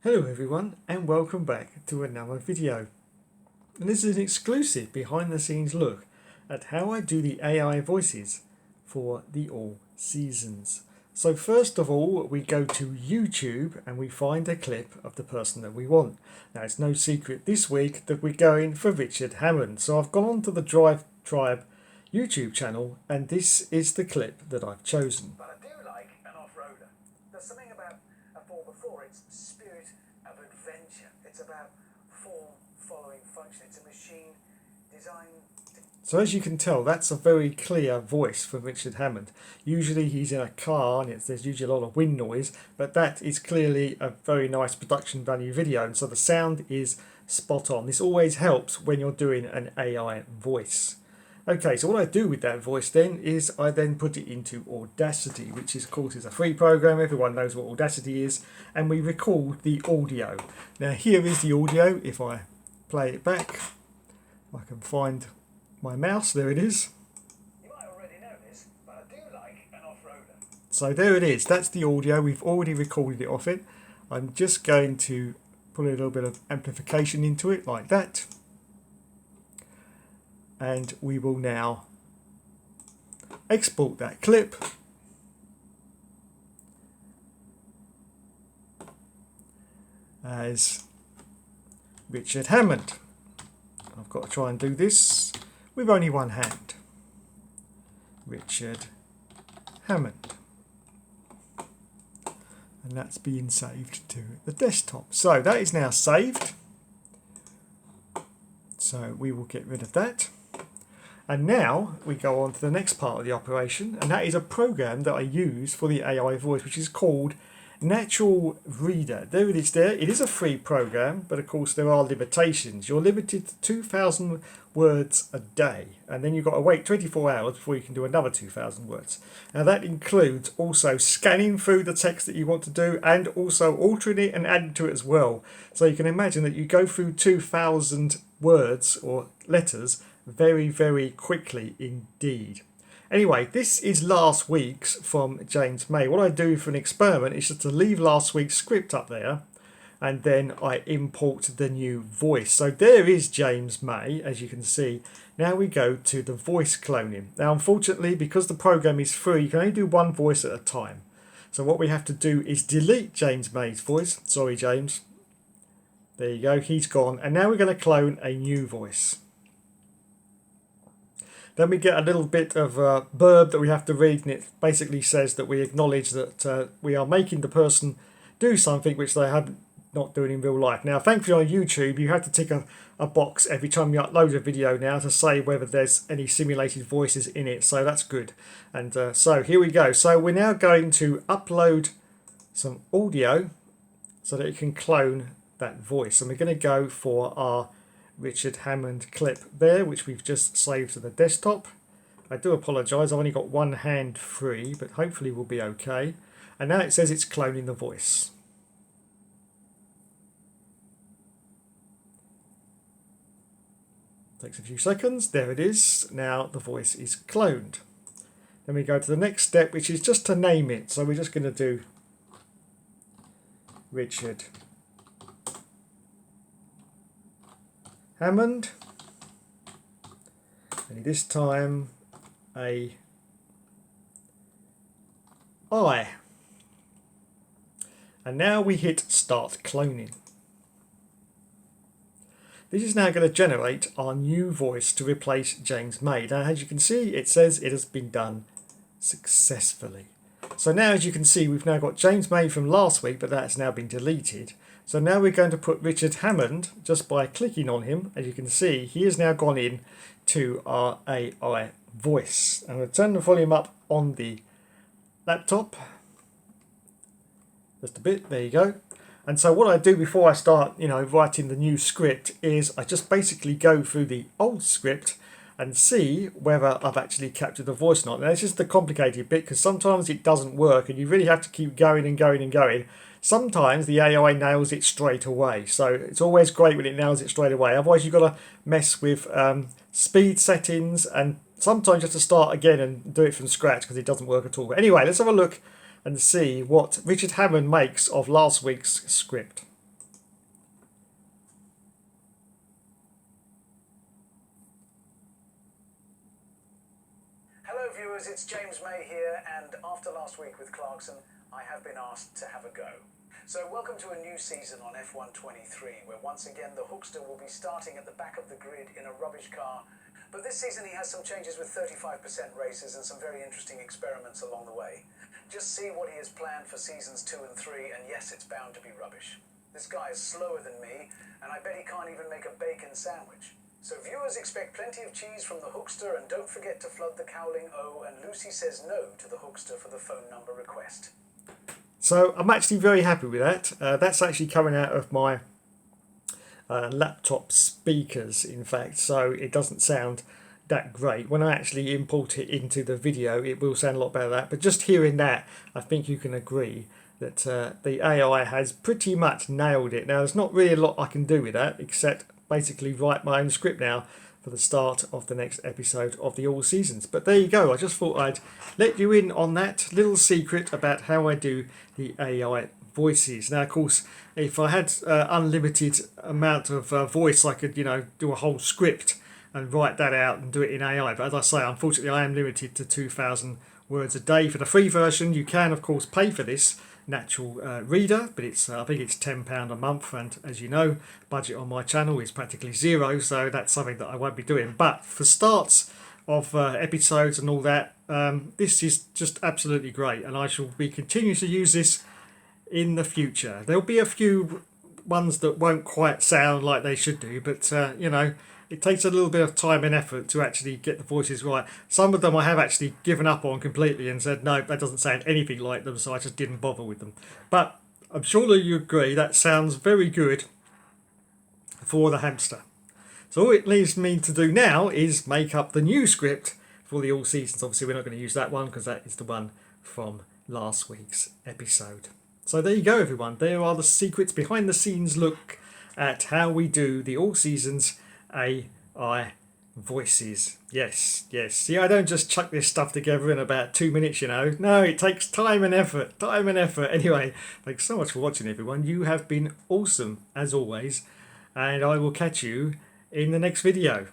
Hello everyone and welcome back to another video. And this is an exclusive behind the scenes look at how I do the AI voices for the All Seasons. So first of all we go to YouTube and we find a clip of the person that we want. Now it's no secret this week that we're going for Richard Hammond. So I've gone on to the Drive Tribe YouTube channel and this is the clip that I've chosen. But I do like an off-roader. There's something about a 4x4, it's spirit of adventure. It's about form following function. It's a machine designed to... So as you can tell, that's a very clear voice from Richard Hammond. Usually he's in a car and there's usually a lot of wind noise, but that is clearly a very nice production value video, and so the sound is spot on. This always helps when you're doing an AI voice. Okay, so what I do with that voice then is I then put it into Audacity, which is, of course is a free program. Everyone knows what Audacity is, and we record the audio. Now here is the audio. If I play it back, I can find my mouse. There it is. You might already know this, but I do like an off-roader. So there it is. That's the audio. We've already recorded it off it. I'm just going to put a little bit of amplification into it like that. And we will now export that clip as Richard Hammond. I've got to try and do this with only one hand. Richard Hammond. And that's being saved to the desktop. So that is now saved. So we will get rid of that. And now we go on to the next part of the operation, and that is a program that I use for the AI voice, which is called Natural Reader. There it is there. It is a free program, but of course there are limitations. You're limited to 2,000 words a day, and then you've got to wait 24 hours before you can do another 2,000 words. Now that includes also scanning through the text that you want to do and also altering it and adding to it as well. So you can imagine that you go through 2,000 words or letters very, very quickly indeed. Anyway, this is last week's from James May. What I do for an experiment is just to leave last week's script up there, and then I import the new voice. So there is James May, as you can see. Now we go to the voice cloning. Now unfortunately, because the program is free, you can only do one voice at a time. So what we have to do is delete James May's voice. Sorry James. There you go, he's gone. And now we're going to clone a new voice. Then we get a little bit of a blurb that we have to read, and it basically says that we acknowledge that we are making the person do something which they have not doing in real life. Now thankfully on YouTube you have to tick a box every time you upload a video now to say whether there's any simulated voices in it, so that's good. And so here we go. So we're now going to upload some audio so that it can clone that voice, and we're going to go for our Richard Hammond clip there, which we've just saved to the desktop. I do apologise, I've only got one hand free, but hopefully we'll be okay. And now it says it's cloning the voice. Takes a few seconds. There it is. Now the voice is cloned. Then we go to the next step, which is just to name it. So we're just going to do Richard Hammond, and this time a I. And now we hit start cloning. This is now going to generate our new voice to replace James May. Now as you can see, it says it has been done successfully. So now as you can see, we've now got James May from last week, but that's now been deleted. So now we're going to put Richard Hammond just by clicking on him. As you can see, he has now gone in to our AI voice. I'm going to turn the volume up on the laptop just a bit. There you go. And so what I do before I start, writing the new script is I just basically go through the old script and see whether I've actually captured the voice or not. Now, it's just the complicated bit because sometimes it doesn't work and you really have to keep going and going and going. Sometimes the AI nails it straight away. So it's always great when it nails it straight away. Otherwise, you've got to mess with speed settings, and sometimes you have to start again and do it from scratch because it doesn't work at all. But anyway, let's have a look and see what Richard Hammond makes of last week's script. viewers, it's James May here, and after last week with Clarkson, I have been asked to have a go. So welcome to a new season on F1 23, where once again the Hookster will be starting at the back of the grid in a rubbish car. But this season he has some changes with 35% races and some very interesting experiments along the way. Just see what he has planned for seasons 2 and 3, and yes, it's bound to be rubbish. This guy is slower than me, and I bet he can't even make a bacon sandwich. So viewers, expect plenty of cheese from the Hookster, and don't forget to flood the Cowling O, and Lucy says no to the Hookster for the phone number request. So I'm actually very happy with that. That's actually coming out of my laptop speakers, in fact, so it doesn't sound that great. When I actually import it into the video, it will sound a lot better than that. But just hearing that, I think you can agree that the AI has pretty much nailed it. Now, there's not really a lot I can do with that, except basically write my own script now for the start of the next episode of the All Seasons. But there you go. I just thought I'd let you in on that little secret about how I do the AI voices. Now, of course, if I had unlimited amount of voice, I could, do a whole script and write that out and do it in AI. But as I say, unfortunately, I am limited to 2,000 words a day. For the free version, you can, of course, pay for this natural reader, but it's I think it's £10 a month, and as you know, budget on my channel is practically zero, so that's something that I won't be doing. But for starts of episodes and all that, this is just absolutely great, and I shall be continuing to use this in the future. There'll be a few ones that won't quite sound like they should do, but it takes a little bit of time and effort to actually get the voices right. Some of them I have actually given up on completely and said, no, that doesn't sound anything like them, so I just didn't bother with them. But I'm sure that you agree that sounds very good for the hamster. So all it leaves me to do now is make up the new script for the All Seasons. Obviously, we're not going to use that one because that is the one from last week's episode. So there you go, everyone. There are the secrets, behind the scenes look at how we do the All Seasons AI voices. Yes. See, I don't just chuck this stuff together in about 2 minutes, No, it takes time and effort. Anyway, thanks so much for watching, everyone. You have been awesome, as always. And I will catch you in the next video.